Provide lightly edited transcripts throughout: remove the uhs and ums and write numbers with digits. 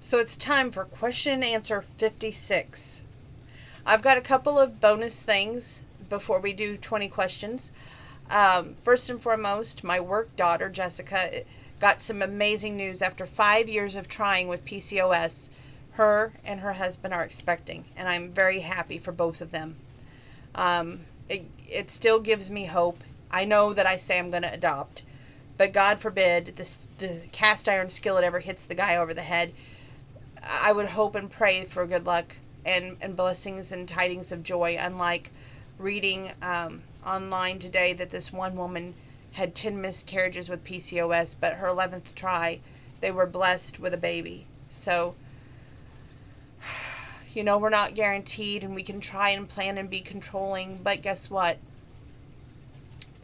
So it's time for question and answer 56. I've got a couple of bonus things before we do 20 questions. First and foremost, my work daughter, Jessica, got some amazing news. After 5 years of trying with PCOS, her and her husband are expecting, and I'm very happy for both of them. It still gives me hope. I know that I say I'm going to adopt, but God forbid the cast iron skillet ever hits the guy over the head. I would hope and pray for good luck and blessings and tidings of joy, unlike reading online today that this one woman had 10 miscarriages with PCOS, but her 11th try, they were blessed with a baby. So, we're not guaranteed, and we can try and plan and be controlling, but guess what?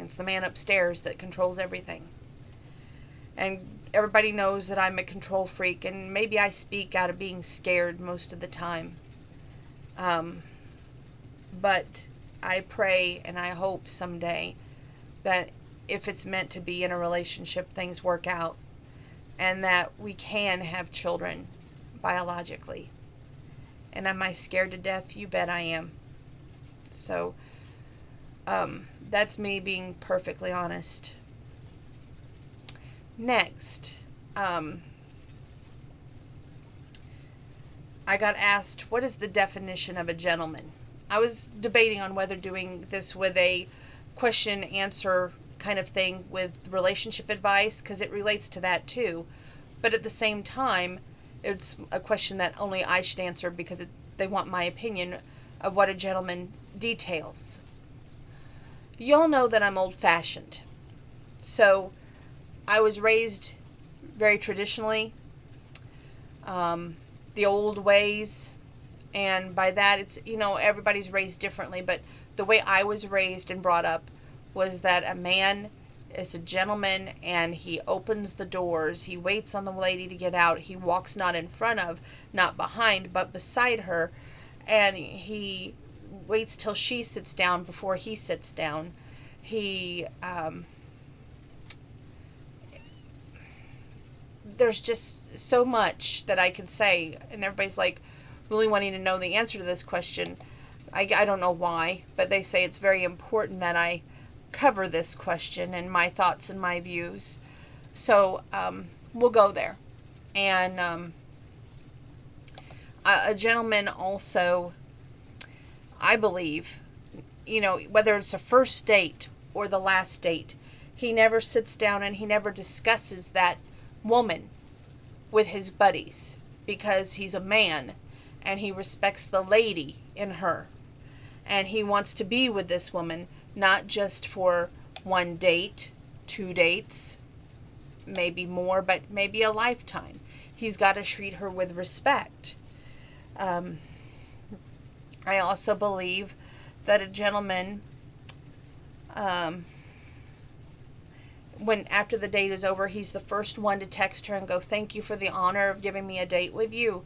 It's the man upstairs that controls everything. And everybody knows that I'm a control freak, and maybe I speak out of being scared most of the time. But I pray and I hope someday that if it's meant to be in a relationship, things work out, and that we can have children biologically. And am I scared to death? You bet I am. So, that's me being perfectly honest. Next, I got asked, what is the definition of a gentleman? I was debating on whether doing this with a question answer kind of thing with relationship advice, because it relates to that too. But at the same time, it's a question that only I should answer because they want my opinion of what a gentleman details. Y'all know that I'm old-fashioned. So I was raised very traditionally, the old ways, and by that it's, everybody's raised differently, but the way I was raised and brought up was that a man is a gentleman, and he opens the doors, he waits on the lady to get out, he walks not in front of, not behind, but beside her, and he waits till she sits down before he sits down. There's just so much that I can say, and everybody's like really wanting to know the answer to this question. I don't know why, but they say it's very important that I cover this question and my thoughts and my views. So we'll go there. And a gentleman also, I believe, whether it's a first date or the last date, he never sits down and he never discusses that woman with his buddies, because he's a man and he respects the lady in her, and he wants to be with this woman not just for one date, 2 dates, maybe more, but maybe a lifetime. He's got to treat her with respect. I also believe that a gentleman, when after the date is over, he's the first one to text her and go, thank you for the honor of giving me a date with you,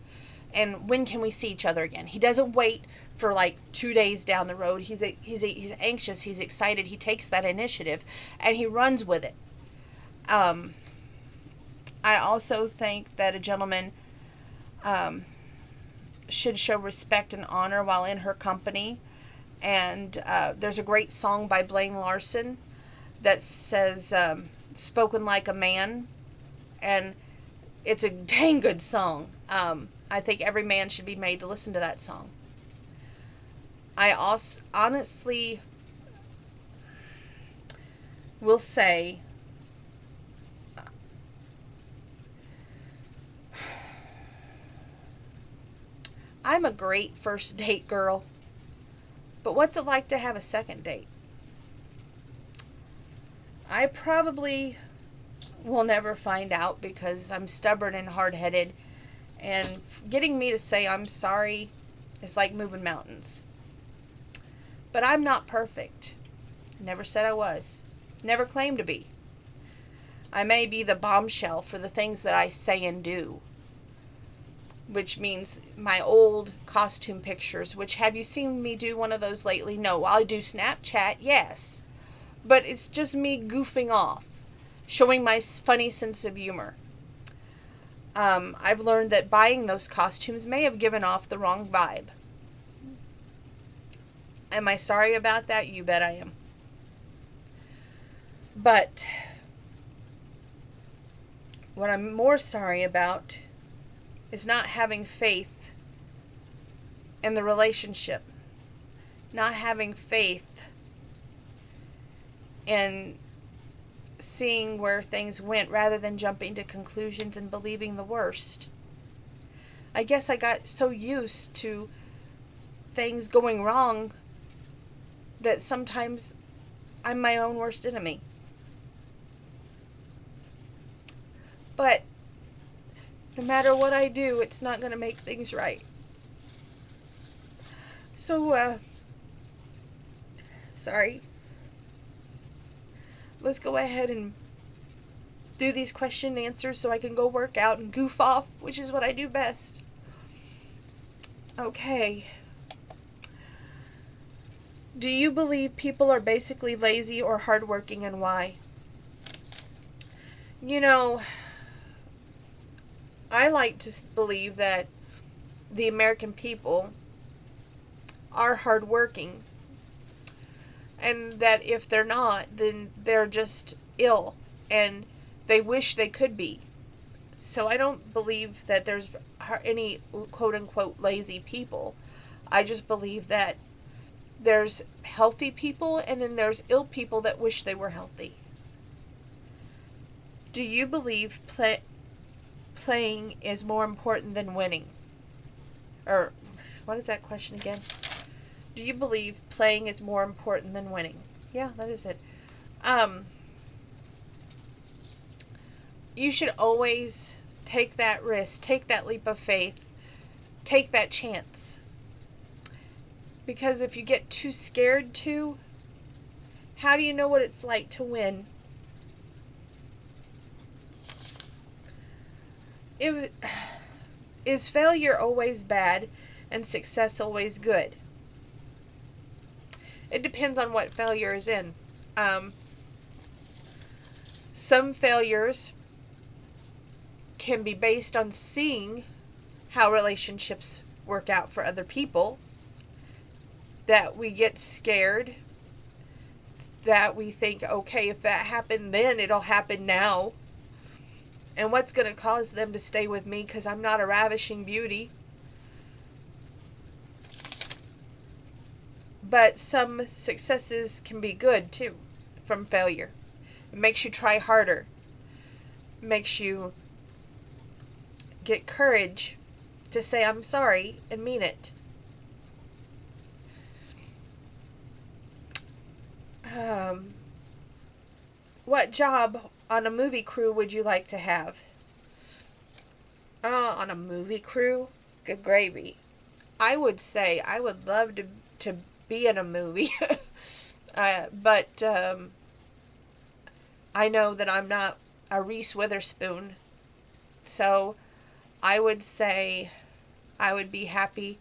and when can we see each other again? He doesn't wait for like 2 days down the road. He's anxious, he's excited, he takes that initiative and he runs with it. I also think that a gentleman should show respect and honor while in her company. And there's a great song by Blaine Larson that says, spoken like a man. And it's a dang good song. I think every man should be made to listen to that song. I also honestly will say, I'm a great first date girl, but what's it like to have a second date? I probably will never find out because I'm stubborn and hard-headed, and getting me to say I'm sorry is like moving mountains. But I'm not perfect. Never said I was. Never claimed to be. I may be the bombshell for the things that I say and do, which means my old costume pictures, which, have you seen me do one of those lately? No. I do Snapchat, yes. But it's just me goofing off, showing my funny sense of humor. I've learned that buying those costumes may have given off the wrong vibe. Am I sorry about that? You bet I am. But what I'm more sorry about is not having faith in the relationship. Not having faith in seeing where things went rather than jumping to conclusions and believing the worst. I guess I got so used to things going wrong that sometimes I'm my own worst enemy. But no matter what I do, it's not going to make things right. So, sorry. Let's go ahead and do these question and answers so I can go work out and goof off, which is what I do best. Okay. Do you believe people are basically lazy or hardworking, and why? You know, I like to believe that the American people are hardworking, and that if they're not, then they're just ill and they wish they could be. So I don't believe that there's any quote-unquote lazy people. I just believe that there's healthy people and then there's ill people that wish they were healthy. Do you believe playing is more important than winning? Or, what is that question again? Do you believe playing is more important than winning? Yeah, that is it. You should always take that risk, take that leap of faith, take that chance. Because if you get too scared to, how do you know what it's like to win? Is failure always bad and success always good? It depends on what failure is in. Some failures can be based on seeing how relationships work out for other people, that we get scared, that we think, okay, if that happened then, it'll happen now. And what's going to cause them to stay with me because I'm not a ravishing beauty? But some successes can be good too from failure. It makes you try harder. It makes you get courage to say I'm sorry and mean it. What job on a movie crew would you like to have? On a movie crew? Good gravy. I would say I would love to be in a movie. But I know that I'm not a Reese Witherspoon. So I would say I would be happy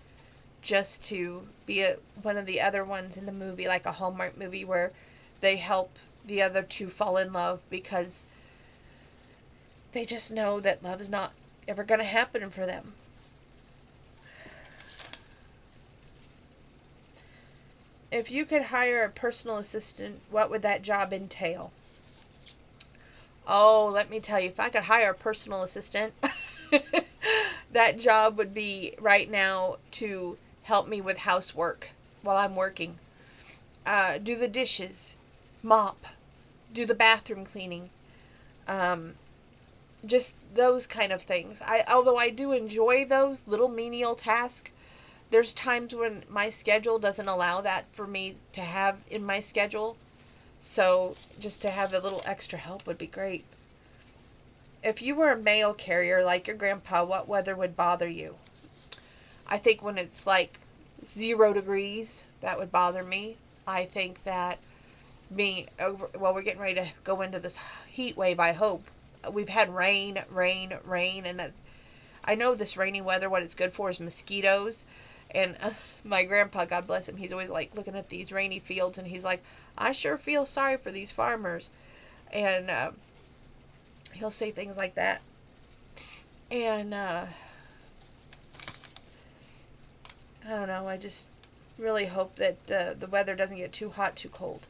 just to be one of the other ones in the movie, like a Hallmark movie where they help the other two fall in love because they just know that love's not ever going to happen for them. If you could hire a personal assistant, what would that job entail? Oh, let me tell you, if I could hire a personal assistant, that job would be right now to help me with housework while I'm working. Do the dishes, mop, do the bathroom cleaning, just those kind of things. Although I do enjoy those little menial tasks, there's times when my schedule doesn't allow that for me to have in my schedule. So just to have a little extra help would be great. If you were a mail carrier like your grandpa, what weather would bother you? I think when it's like 0 degrees, that would bother me. I think that we're getting ready to go into this heat wave, I hope. We've had rain, and that, I know this rainy weather, what it's good for is mosquitoes. And my grandpa, God bless him, he's always like looking at these rainy fields, and he's like, I sure feel sorry for these farmers. And he'll say things like that. And I don't know, I just really hope that the weather doesn't get too hot, too cold.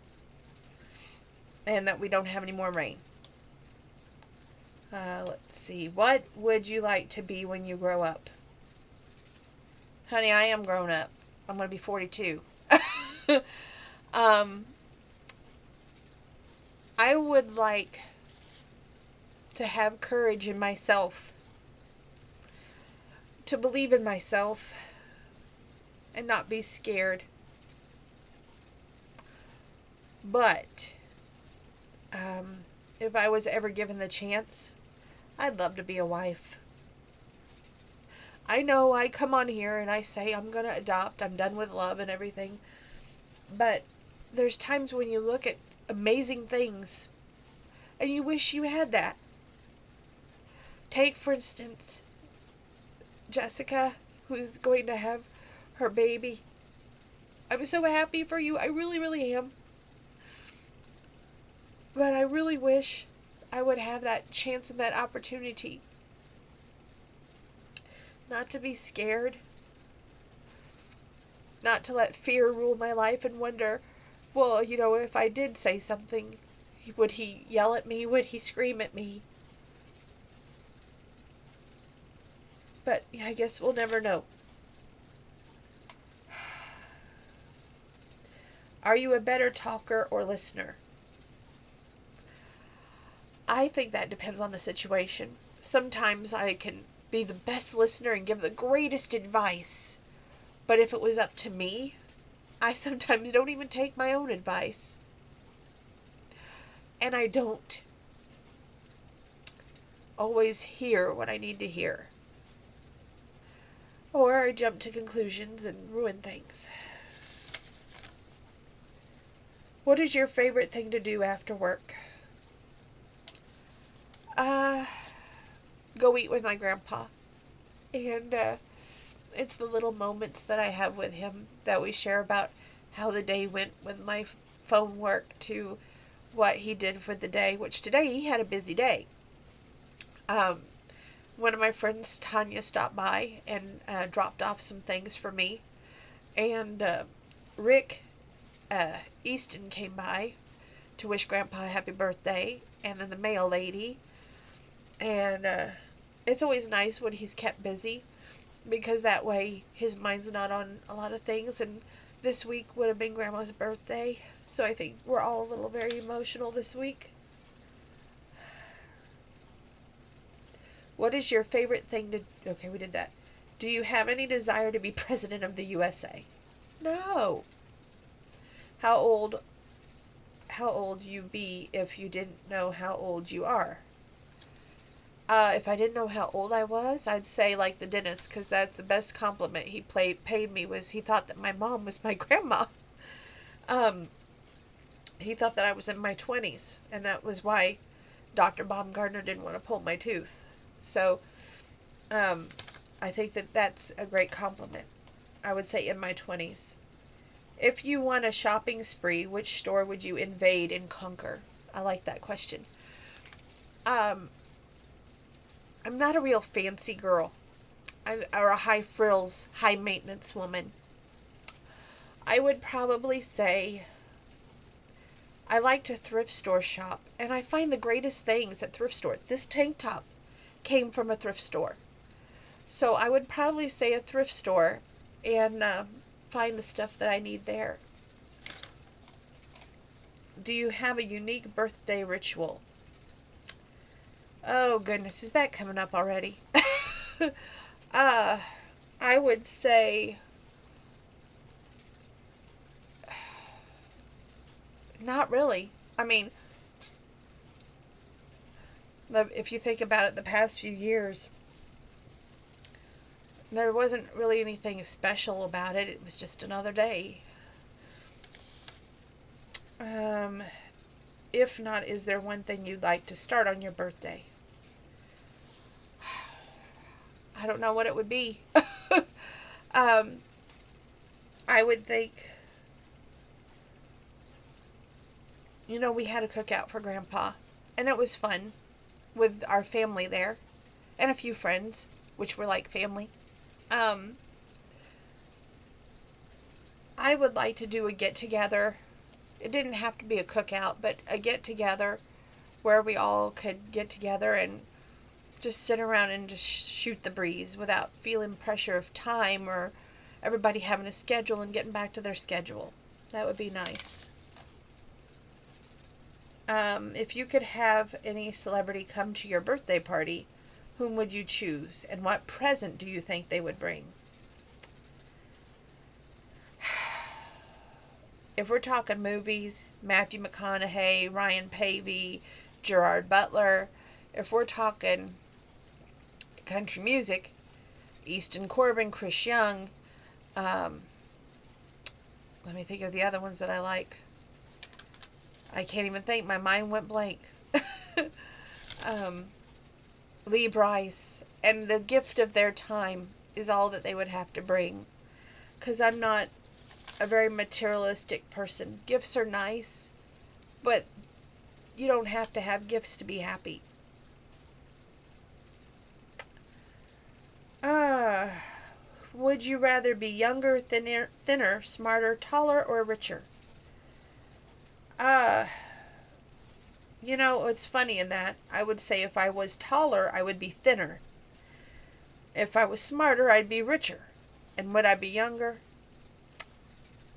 And that we don't have any more rain. Let's see. What would you like to be when you grow up? Honey, I am grown up. I'm going to be 42. um, I would like to have courage in myself, to believe in myself, and not be scared. But if I was ever given the chance, I'd love to be a wife. I know I come on here and I say I'm going to adopt, I'm done with love and everything, but there's times when you look at amazing things and you wish you had that. Take, for instance, Jessica, who's going to have her baby. I'm so happy for you. I really, really am. But I really wish I would have that chance and that opportunity. Not to be scared. Not to let fear rule my life and wonder, well, if I did say something, would he yell at me? Would he scream at me? But I guess we'll never know. Are you a better talker or listener? I think that depends on the situation. Sometimes I can be the best listener and give the greatest advice. But if it was up to me, I sometimes don't even take my own advice. And I don't always hear what I need to hear. Or I jump to conclusions and ruin things. What is your favorite thing to do after work? Go eat with my grandpa. And it's the little moments that I have with him that we share about how the day went with my phone work to what he did for the day, which today he had a busy day. One of my friends, Tanya, stopped by and dropped off some things for me. And Rick Easton came by to wish Grandpa a happy birthday. And then the mail lady. And it's always nice when he's kept busy, because that way his mind's not on a lot of things. And this week would have been Grandma's birthday, so I think we're all a little very emotional this week. What is your favorite thing to... Okay, we did that. Do you have any desire to be president of the USA? No. How old you be if you didn't know how old you are? If I didn't know how old I was, I'd say like the dentist, because that's the best compliment he paid me, was he thought that my mom was my grandma. He thought that I was in my 20s, and that was why Dr. Baumgartner didn't want to pull my tooth. So, I think that that's a great compliment. I would say in my 20s. If you won a shopping spree, which store would you invade and conquer? I like that question. I'm not a real fancy girl, or a high frills, high maintenance woman. I would probably say I like to thrift store shop, and I find the greatest things at thrift store. This tank top came from a thrift store. So I would probably say a thrift store and find the stuff that I need there. Do you have a unique birthday ritual? Oh goodness, is that coming up already? I would say not really. I mean, if you think about it, the past few years, there wasn't really anything special about it. It was just another day. If not, is there one thing you'd like to start on your birthday? I don't know what it would be. I would think, we had a cookout for Grandpa, and it was fun with our family there. and a few friends, which were like family. Um, I would like to do a get together. It didn't have to be a cookout, but a get together where we all could get together and just sit around and just shoot the breeze without feeling pressure of time or everybody having a schedule and getting back to their schedule. That would be nice. If you could have any celebrity come to your birthday party, whom would you choose, and what present do you think they would bring? If we're talking movies, Matthew McConaughey, Ryan Pavey, Gerard Butler. If we're talking country music, Easton Corbin, Chris Young. Um, Let me think of the other ones that I like. I can't even think. My mind went blank. um, Lee Brice. And the gift of their time is all that they would have to bring. Because I'm not a very materialistic person. Gifts are nice, but you don't have to have gifts to be happy. Uh, would you rather be younger, thinner, smarter, taller, or richer? Uh, it's funny in that. I would say if I was taller, I would be thinner. If I was smarter, I'd be richer. And would I be younger?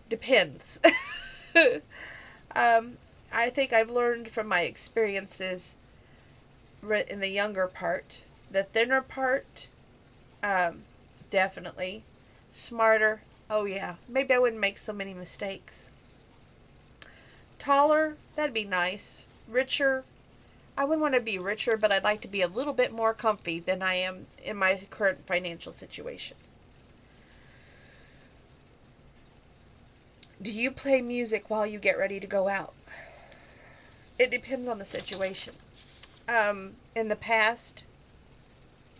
Depends. I think I've learned from my experiences in the younger part. The thinner part, definitely. Smarter, oh yeah. Maybe I wouldn't make so many mistakes. Taller, that'd be nice. Richer, I wouldn't want to be richer, but I'd like to be a little bit more comfy than I am in my current financial situation. Do you play music while you get ready to go out? It depends on the situation. In the past,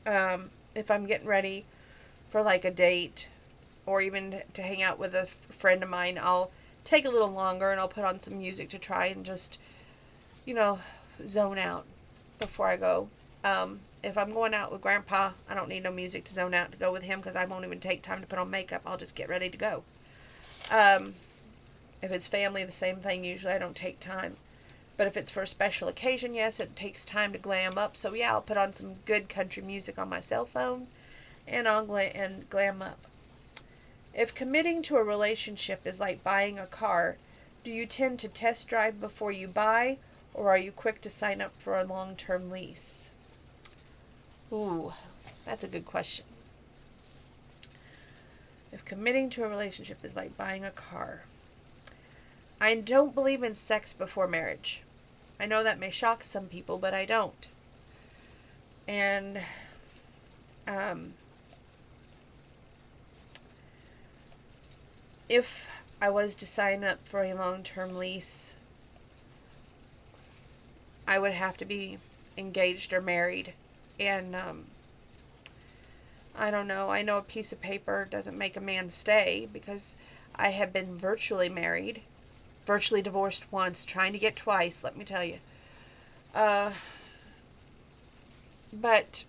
if I'm getting ready for like a date or even to hang out with a friend of mine, I'll take a little longer and I'll put on some music to try and just, zone out before I go. If I'm going out with Grandpa, I don't need no music to zone out to go with him because I won't even take time to put on makeup. I'll just get ready to go. If it's family, the same thing. Usually I don't take time. But if it's for a special occasion, yes, it takes time to glam up. So yeah, I'll put on some good country music on my cell phone and I'll glam up. If committing to a relationship is like buying a car, do you tend to test drive before you buy, or are you quick to sign up for a long-term lease? Ooh, that's a good question. If committing to a relationship is like buying a car. I don't believe in sex before marriage. I know that may shock some people, but I don't. And if I was to sign up for a long-term lease, I would have to be engaged or married. And I don't know. I know a piece of paper doesn't make a man stay because I have been virtually married, virtually divorced once, trying to get twice, let me tell you. But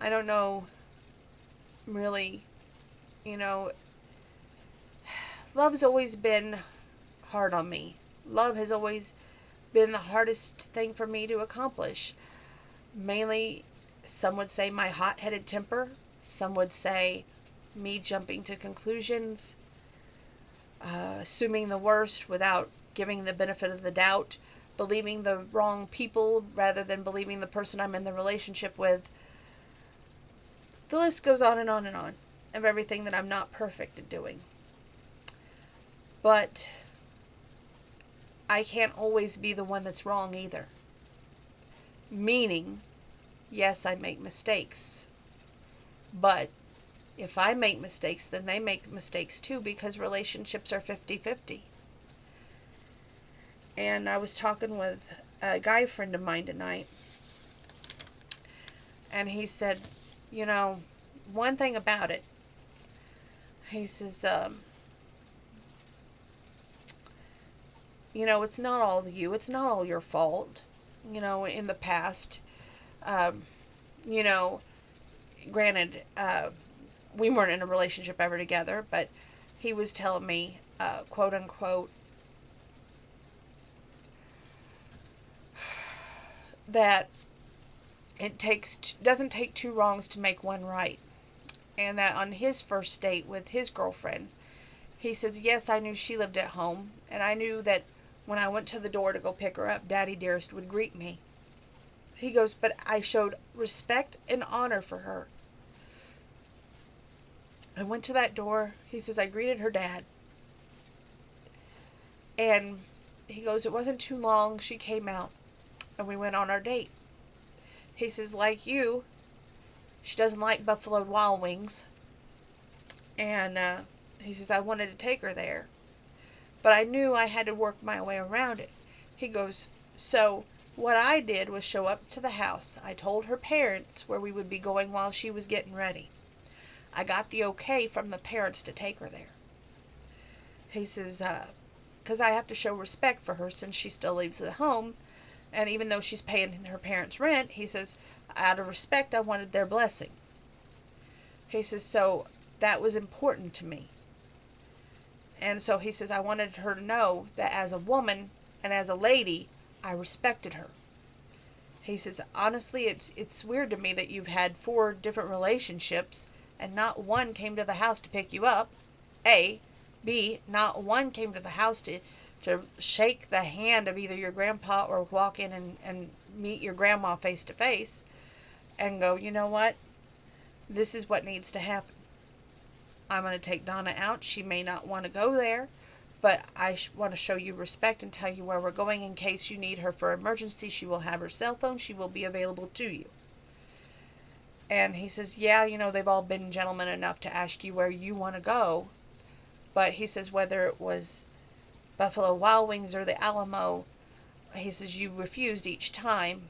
I don't know, really, love's always been hard on me. Love has always been the hardest thing for me to accomplish. Mainly, some would say my hot-headed temper. Some would say me jumping to conclusions, assuming the worst without giving the benefit of the doubt, believing the wrong people rather than believing the person I'm in the relationship with. The list goes on and on and on of everything that I'm not perfect at doing. But I can't always be the one that's wrong either. Meaning, yes, I make mistakes. But if I make mistakes, then they make mistakes too, because relationships are 50-50. And I was talking with a guy friend of mine tonight, and he said, one thing about it, he says, it's not all you, it's not all your fault. In the past, Um, you know, granted, we weren't in a relationship ever together, but he was telling me, quote unquote, that doesn't take two wrongs to make one right. And that on his first date with his girlfriend, he says, yes, I knew she lived at home, and I knew that when I went to the door to go pick her up, Daddy Dearest would greet me. He goes, but I showed respect and honor for her. I went to that door. He says, I greeted her dad. And he goes, it wasn't too long. She came out, and we went on our date. He says, like you, she doesn't like Buffalo Wild Wings. And he says, I wanted to take her there, but I knew I had to work my way around it. He goes, so what I did was show up to the house. I told her parents where we would be going while she was getting ready. I got the okay from the parents to take her there. He says, because I have to show respect for her since she still lives at home, and even though she's paying her parents' rent, he says, out of respect, I wanted their blessing. He says, so that was important to me. And so he says, I wanted her to know that as a woman and as a lady, I respected her. He says, honestly, it's weird to me that you've had 4 different relationships and not one came to the house to pick you up. A. B. Not one came to the house to shake the hand of either your grandpa or walk in and meet your grandma face to face and go, you know what? This is what needs to happen. I'm going to take Donna out. She may not want to go there, but I want to show you respect and tell you where we're going in case you need her for emergency. She will have her cell phone. She will be available to you. And he says, yeah, they've all been gentlemen enough to ask you where you want to go. But he says whether it was Buffalo Wild Wings or the Alamo, he says you refused each time.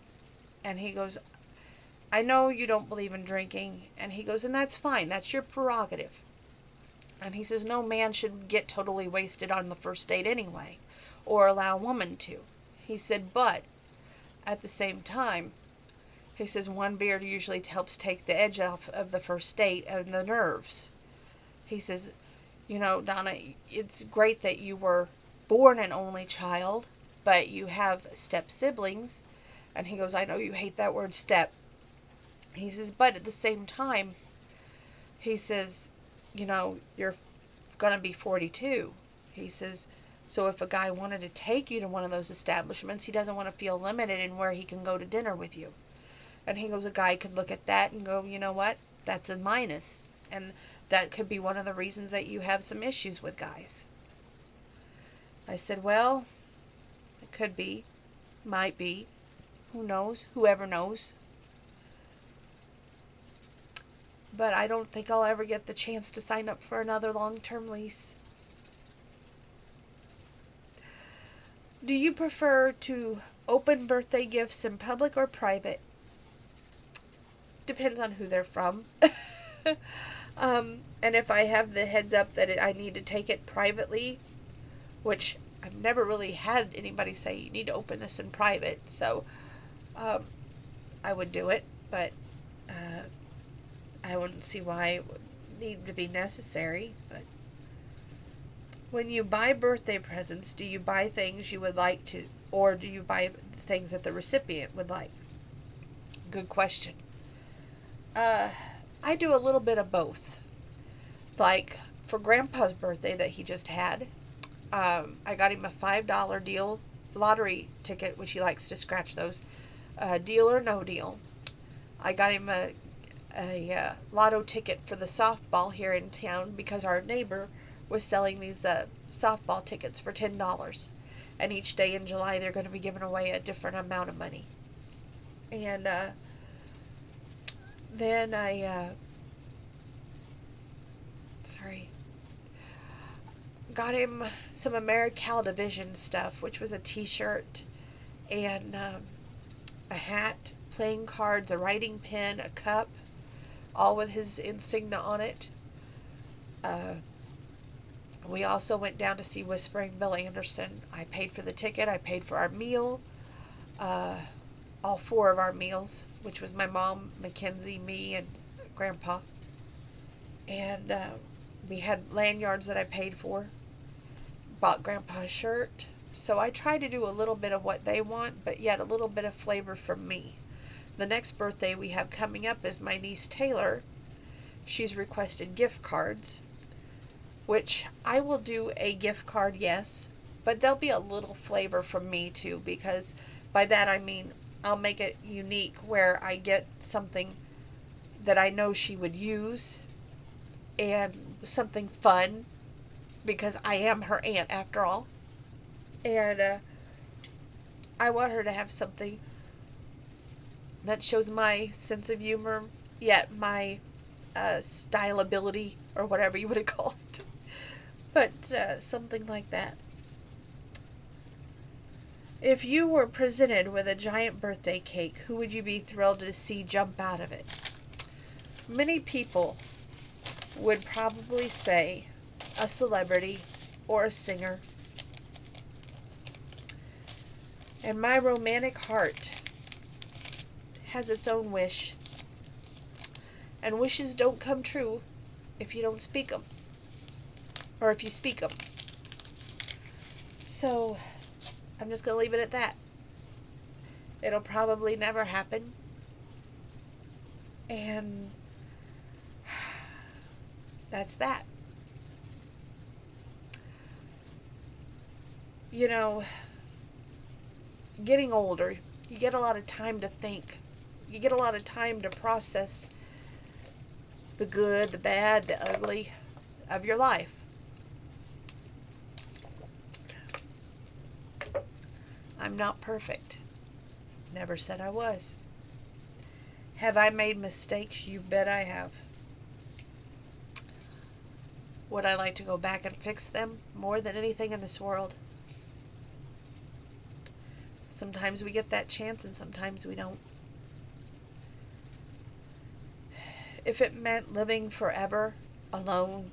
And he goes, I know you don't believe in drinking. And he goes, and that's fine. That's your prerogative. And he says, no man should get totally wasted on the first date anyway, or allow a woman to. He said, but at the same time, he says, one beer usually helps take the edge off of the first date and the nerves. He says, Donna, it's great that you were born an only child, but you have step siblings. And he goes, I know you hate that word step. He says, but at the same time, he says, you're going to be 42. He says, so if a guy wanted to take you to one of those establishments, he doesn't want to feel limited in where he can go to dinner with you. And he goes, a guy could look at that and go, you know what? That's a minus. And that could be one of the reasons that you have some issues with guys. I said, well, it could be, might be, who knows, whoever knows. But I don't think I'll ever get the chance to sign up for another long-term lease. Do you prefer to open birthday gifts in public or private? Depends on who they're from. And if I have the heads up that I need to take it privately, which I've never really had anybody say you need to open this in private, so I would do it, but I wouldn't see why it would need to be necessary. But when you buy birthday presents, do you buy things you would like to, or do you buy things that the recipient would like? Good question. I do a little bit of both. Like for Grandpa's birthday that he just had, I got him a $5 deal lottery ticket, which he likes to scratch those. Deal or no deal. I got him a lotto ticket for the softball here in town because our neighbor was selling these softball tickets for $10. And each day in July they're going to be giving away a different amount of money. And then I got him some AmeriCal Division stuff, which was a t-shirt and a hat, playing cards, a writing pen, a cup, all with his insignia on it. We also went down to see Whispering Bill Anderson. I paid for the ticket. I paid for our meal. all four of our meals, which was my mom, Mackenzie, me, and Grandpa. And we had lanyards that I paid for. Bought Grandpa a shirt. So I try to do a little bit of what they want, but yet a little bit of flavor from me. The next birthday we have coming up is my niece Taylor. She's requested gift cards, which I will do a gift card, yes, but there'll be a little flavor from me too, because by that I mean I'll make it unique where I get something that I know she would use and something fun, because I am her aunt after all. And I want her to have something that shows my sense of humor, yet my style ability, or whatever you would call it. But something like that. If you were presented with a giant birthday cake, who would you be thrilled to see jump out of it? Many people would probably say a celebrity or a singer. And my romantic heart has its own wish. And wishes don't come true if you don't speak them. Or if you speak them. So, I'm just going to leave it at that. It'll probably never happen. And that's that. You know, getting older, you get a lot of time to think. You get a lot of time to process the good, the bad, the ugly of your life. I'm not perfect. Never said I was. Have I made mistakes? You bet I have. Would I like to go back and fix them? More than anything in this world. Sometimes we get that chance and sometimes we don't. If it meant living forever alone,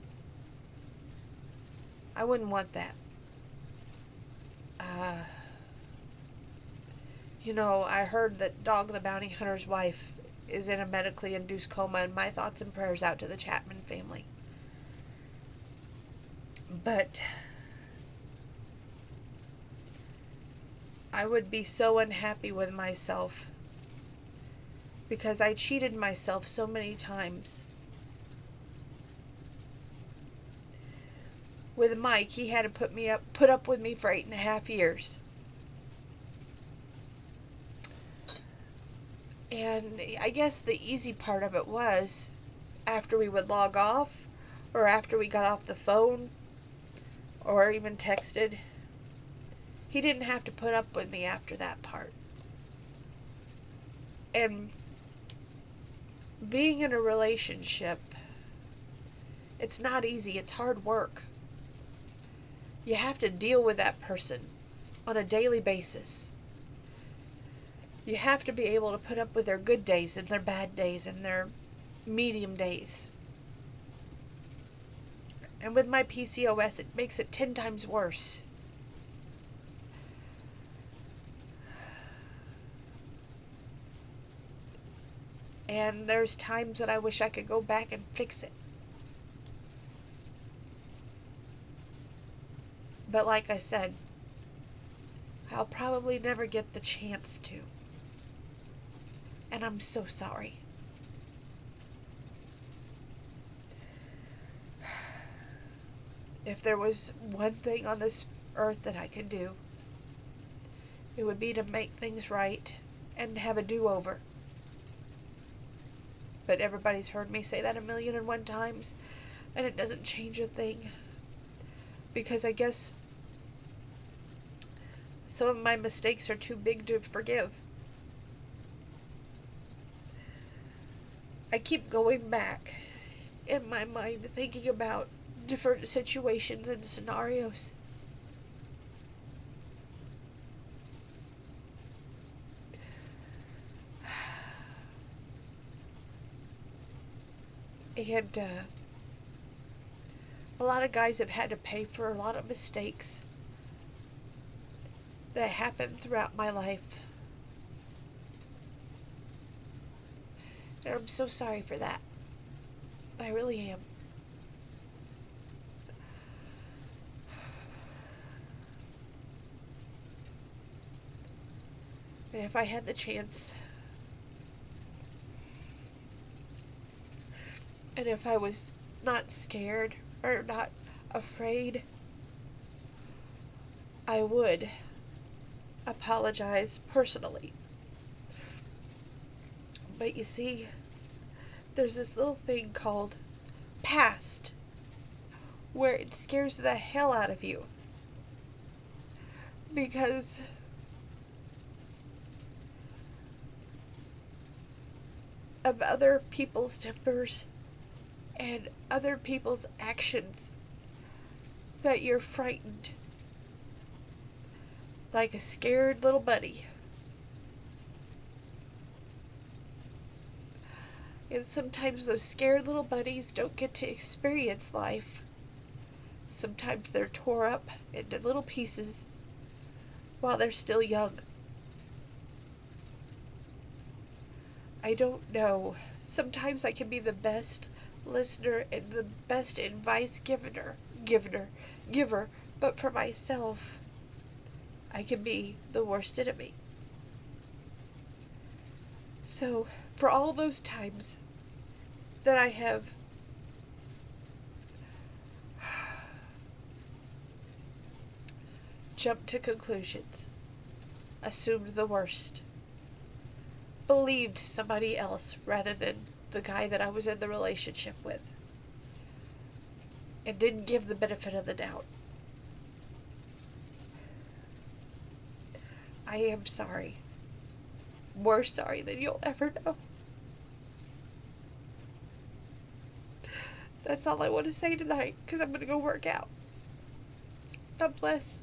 I wouldn't want that. You know, I heard that Dog the Bounty Hunter's wife is in a medically induced coma, and my thoughts and prayers out to the Chapman family. But I would be so unhappy with myself because I cheated myself so many times. With Mike, he had to put up with me for 8.5 years. And I guess the easy part of it was, after we would log off, or after we got off the phone, or even texted, he didn't have to put up with me after that part. And being in a relationship, it's not easy. It's hard work. You have to deal with that person on a daily basis. You have to be able to put up with their good days and their bad days and their medium days. And with my PCOS, it makes it 10 times worse. And there's times that I wish I could go back and fix it. But like I said, I'll probably never get the chance to. And I'm so sorry. If there was one thing on this earth that I could do, it would be to make things right and have a do-over. But everybody's heard me say that 1,000,001 times, and it doesn't change a thing. Because I guess some of my mistakes are too big to forgive. I keep going back in my mind thinking about different situations and scenarios. And a lot of guys have had to pay for a lot of mistakes that happened throughout my life. And I'm so sorry for that. I really am. And if I had the chance, and if I was not scared or not afraid, I would apologize personally. But you see, there's this little thing called past where it scares the hell out of you. Because of other people's tempers and other people's actions that you're frightened. Like a scared little bunny. And sometimes those scared little bunnies don't get to experience life. Sometimes they're tore up into little pieces while they're still young. I don't know. Sometimes I can be the best listener and the best advice giver, but for myself, I can be the worst enemy. So, for all those times that I have jumped to conclusions, assumed the worst, believed somebody else rather than the guy that I was in the relationship with, and didn't give the benefit of the doubt, I am sorry. More sorry than you'll ever know. That's all I want to say tonight, because I'm going to go work out. God bless.